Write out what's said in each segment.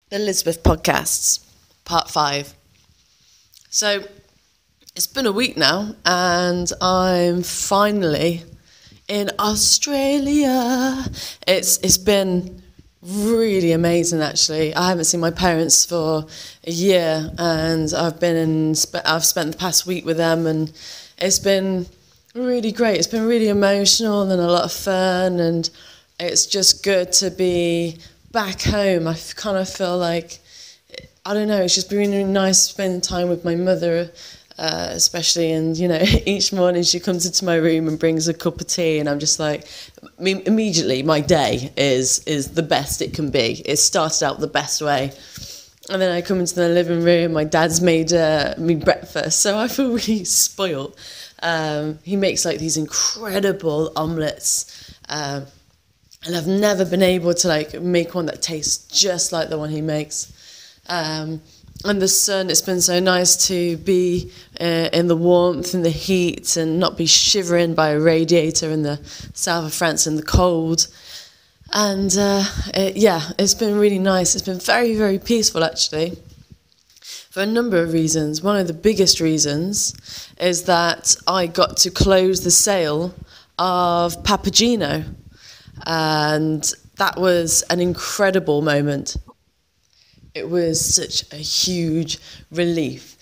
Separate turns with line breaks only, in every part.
The Lizbef podcasts, part 5. So it's been a week now and I'm finally in Australia. It's been really amazing actually. I haven't seen my parents for a year and I've spent the past week with them and it's been really great. It's been really emotional and a lot of fun, and it's just good to be back home. I kind of feel like, I don't know, it's just been really nice spending time with my mother, especially, and each morning she comes into my room and brings a cup of tea and I'm just like, immediately my day is the best it can be. It started out the best way. And then I come into the living room, my dad's made me breakfast, so I feel really spoiled. He makes like these incredible omelettes, and I've never been able to make one that tastes just like the one he makes. And the sun, it's been so nice to be in the warmth and the heat and not be shivering by a radiator in the south of France in the cold. And it's been really nice. It's been very, very peaceful actually, for a number of reasons. One of the biggest reasons is that I got to close the sale of Papageno. And that was an incredible moment. It was such a huge relief.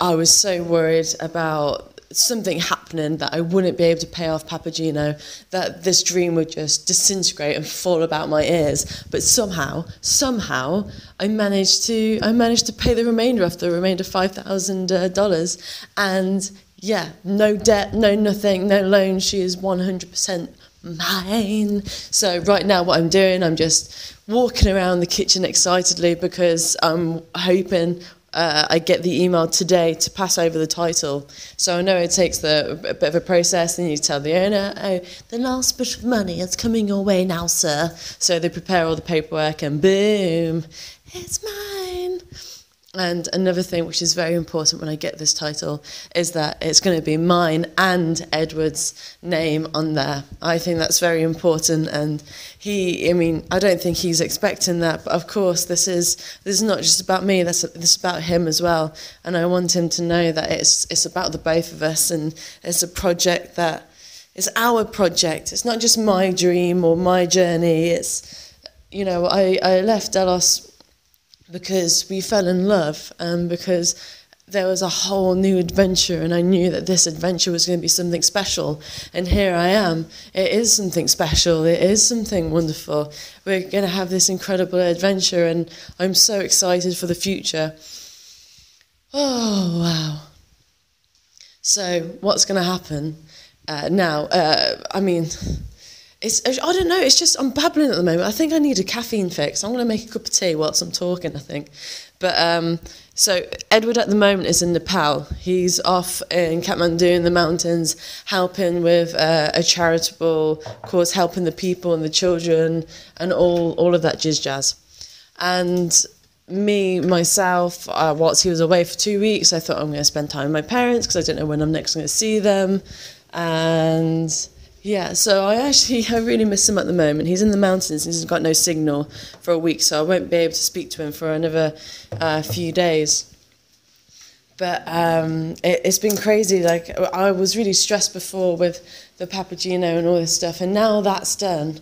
I was so worried about something happening that I wouldn't be able to pay off Papageno, that this dream would just disintegrate and fall about my ears. But somehow, I managed to pay the remainder $5,000, and no debt, no nothing, no loan. She is 100% mine. So right now what I'm doing, I'm just walking around the kitchen excitedly because I'm hoping I get the email today to pass over the title. So I know it takes a bit of a process, and you tell the owner, oh, the last bit of money is coming your way now, sir. So they prepare all the paperwork and boom, it's mine. And another thing which is very important when I get this title is that it's going to be mine and Edward's name on there. I think that's very important, and I don't think he's expecting that, but of course this is not just about me, this is about him as well, and I want him to know that it's about the both of us, and it's a project that is our project. It's not just my dream or my journey. It's, I left Delos because we fell in love, and because there was a whole new adventure, and I knew that this adventure was going to be something special, and here I am. It is something special, it is something wonderful. We're going to have this incredible adventure, and I'm so excited for the future. Oh, wow. So, what's going to happen now? I don't know, it's just, I'm babbling at the moment. I think I need a caffeine fix. I'm going to make a cup of tea whilst I'm talking, I think. But, so Edward at the moment is in Nepal. He's off in Kathmandu in the mountains, helping with a charitable cause, helping the people and the children and all of that jizz. And myself, whilst he was away for 2 weeks, I thought I'm going to spend time with my parents because I don't know when I'm next going to see them. And so I really miss him at the moment. He's in the mountains and he's got no signal for a week, so I won't be able to speak to him for another few days. But it's been crazy. Like, I was really stressed before with the Papageno and all this stuff, and now that's done,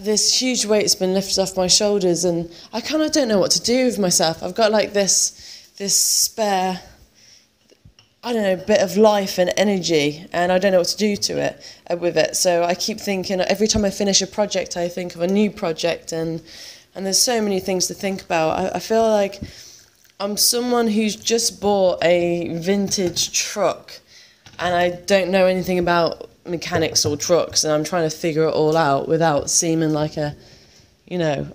this huge weight's been lifted off my shoulders, and I kind of don't know what to do with myself. I've got like this spare, I don't know, bit of life and energy, and I don't know what to do with it. So I keep thinking, every time I finish a project, I think of a new project, and there's so many things to think about. I feel like I'm someone who's just bought a vintage truck, and I don't know anything about mechanics or trucks, and I'm trying to figure it all out without seeming like an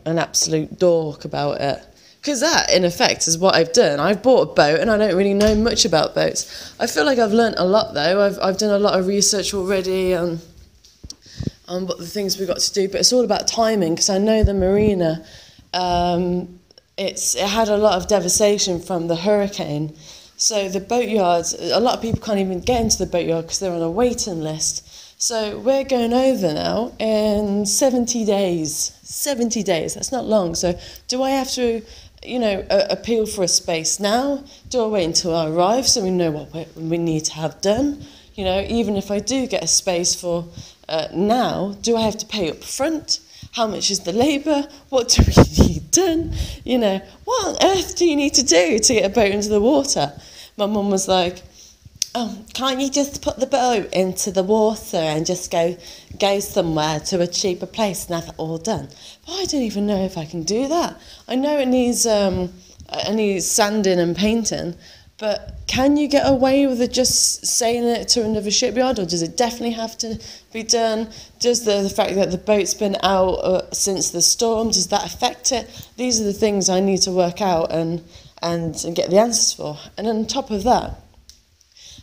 absolute dork about it. Because that, in effect, is what I've done. I've bought a boat, and I don't really know much about boats. I feel like I've learnt a lot, though. I've done a lot of research already on what the things we've got to do, but it's all about timing, because I know the marina, it had a lot of devastation from the hurricane. So the boatyards, a lot of people can't even get into the boatyard because they're on a waiting list. So we're going over now in 70 days. 70 days, that's not long. So do I have to, appeal for a space now? Do I wait until I arrive so we know what we need to have done? Even if I do get a space for now, do I have to pay up front? How much is the labour? What do we need done? What on earth do you need to do to get a boat into the water? My mum was like, oh, can't you just put the boat into the water and just go somewhere to a cheaper place and have it all done? But I don't even know if I can do that. I know it needs sanding and painting, but can you get away with it just sailing it to another shipyard, or does it definitely have to be done? Does the fact that the boat's been out since the storm, does that affect it? These are the things I need to work out and get the answers for. And on top of that,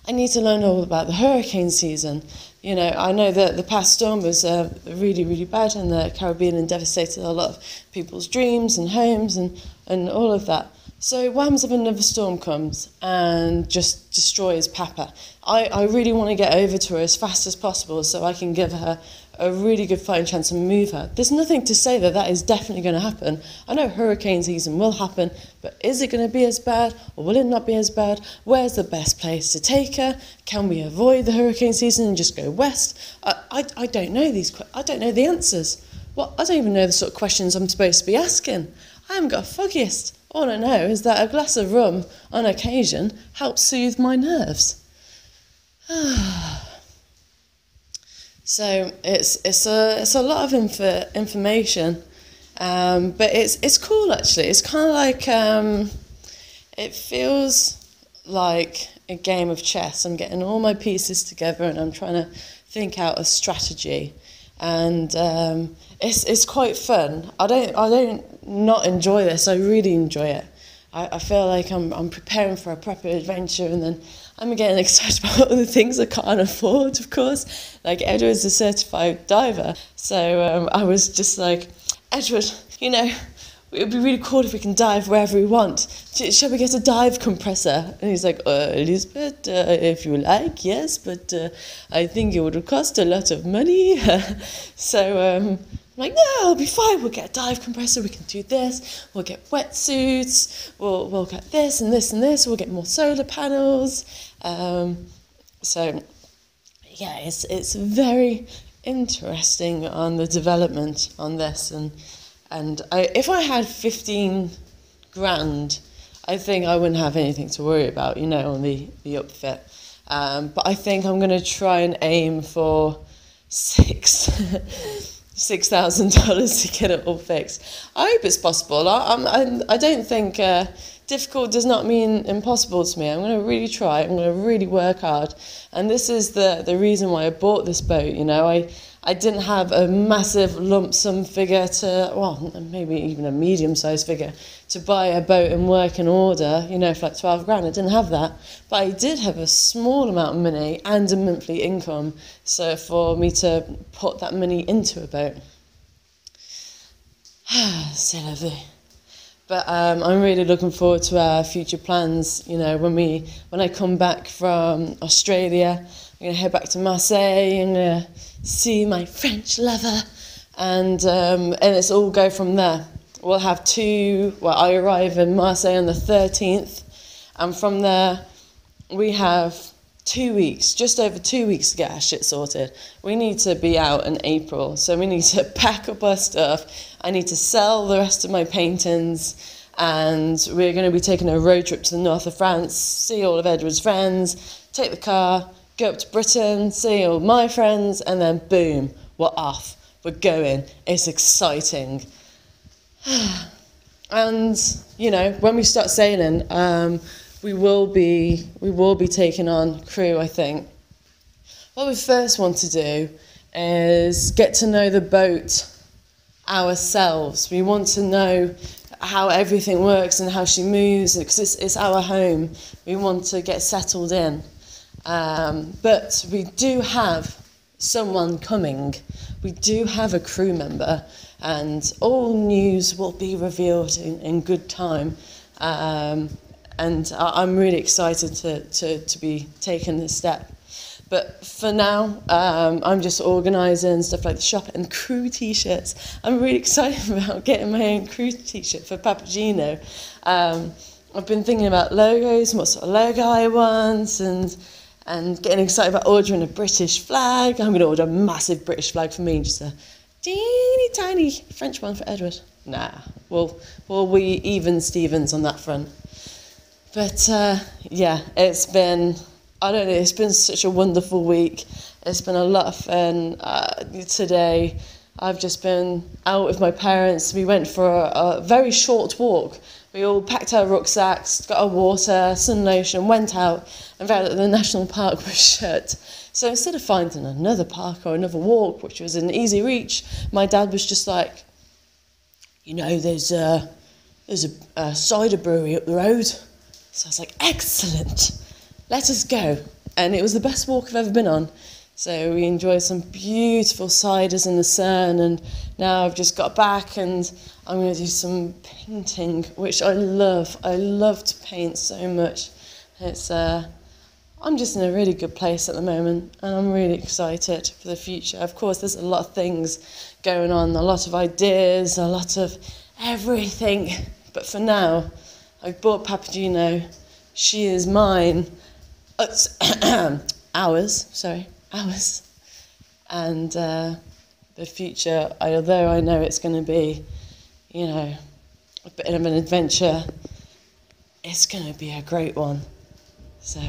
I need to learn all about the hurricane season. I know that the past storm was really, really bad in the Caribbean and devastated a lot of people's dreams and homes and all of that. So what happens if another storm comes and just destroys Papa? I really want to get over to her as fast as possible so I can give her a really good fighting chance and move her. There's nothing to say that is definitely going to happen. I know hurricane season will happen, but is it going to be as bad or will it not be as bad? Where's the best place to take her? Can we avoid the hurricane season and just go west? I don't know I don't know the answers. I don't even know the sort of questions I'm supposed to be asking. I haven't got a foggiest. All I know is that a glass of rum on occasion helps soothe my nerves. So it's a lot of information, but it's cool actually. It's kind of like it feels like a game of chess. I'm getting all my pieces together and I'm trying to think out a strategy, and it's quite fun. I don't not enjoy this. I really enjoy it. I feel like I'm preparing for a proper adventure, and then I'm getting excited about all the things I can't afford, of course. Like, Edward's a certified diver, so I was just like, Edward, it would be really cool if we can dive wherever we want. Shall we get a dive compressor? And he's like, Lizbef, if you like, yes, but I think it would cost a lot of money. So I'm like, no, it'll be fine. We'll get a dive compressor. We can do this. We'll get wetsuits. We'll get this and this and this. We'll get more solar panels. So yeah, it's very interesting on the development on this, and if I had 15 grand, I think I wouldn't have anything to worry about, on the upfit. But I think I'm going to try and aim for $6,000 to get it all fixed. I hope it's possible. I don't think difficult does not mean impossible to me. I'm going to really try. I'm going to really work hard. And this is the reason why I bought this boat. I didn't have a massive lump sum figure maybe even a medium-sized figure to buy a boat in working order, for like 12 grand. I didn't have that. But I did have a small amount of money and a monthly income, so for me to put that money into a boat. C'est la vie. But I'm really looking forward to our future plans. When I come back from Australia, I'm going to head back to Marseille and see my French lover, and it's all go from there. We'll have I arrive in Marseille on the 13th, and from there we have 2 weeks, just over 2 weeks to get our shit sorted. We need to be out in April, so we need to pack up our stuff. I need to sell the rest of my paintings, and we're going to be taking a road trip to the north of France, see all of Edward's friends, take the car, go up to Britain, see all my friends, and then boom, we're off. We're going. It's exciting. And, when we start sailing, we will be taking on crew, I think. What we first want to do is get to know the boat ourselves. We want to know how everything works and how she moves, because it's our home. We want to get settled in. But we do have someone coming. We do have a crew member, and all news will be revealed in good time. And I'm really excited to be taking this step. But for now, I'm just organising stuff like the shop and crew t-shirts. I'm really excited about getting my own crew t-shirt for Papageno. I've been thinking about logos and what sort of logo I want, and getting excited about ordering a British flag. I'm going to order a massive British flag for me, just a teeny tiny French one for Edward. Nah, we'll be even Stevens on that front. But yeah, it's been such a wonderful week. It's been a lot of fun. Today, I've just been out with my parents. We went for a very short walk. We all packed our rucksacks, got our water, sun lotion, went out, and found that the national park was shut. So instead of finding another park or another walk, which was an easy reach, my dad was just like, you know, there's a cider brewery up the road. So I was like, excellent, let us go. And it was the best walk I've ever been on. So we enjoyed some beautiful ciders in the sun, and now I've just got back and I'm going to do some painting, which I love. I love to paint so much. I'm just in a really good place at the moment, and I'm really excited for the future. Of course, there's a lot of things going on, a lot of ideas, a lot of everything. But for now, I've bought Papageno. She is mine. Ours. And the future, although I know it's going to be, you know, a bit of an adventure, it's going to be a great one. So,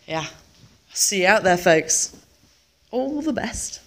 yeah, see you out there, folks. All the best.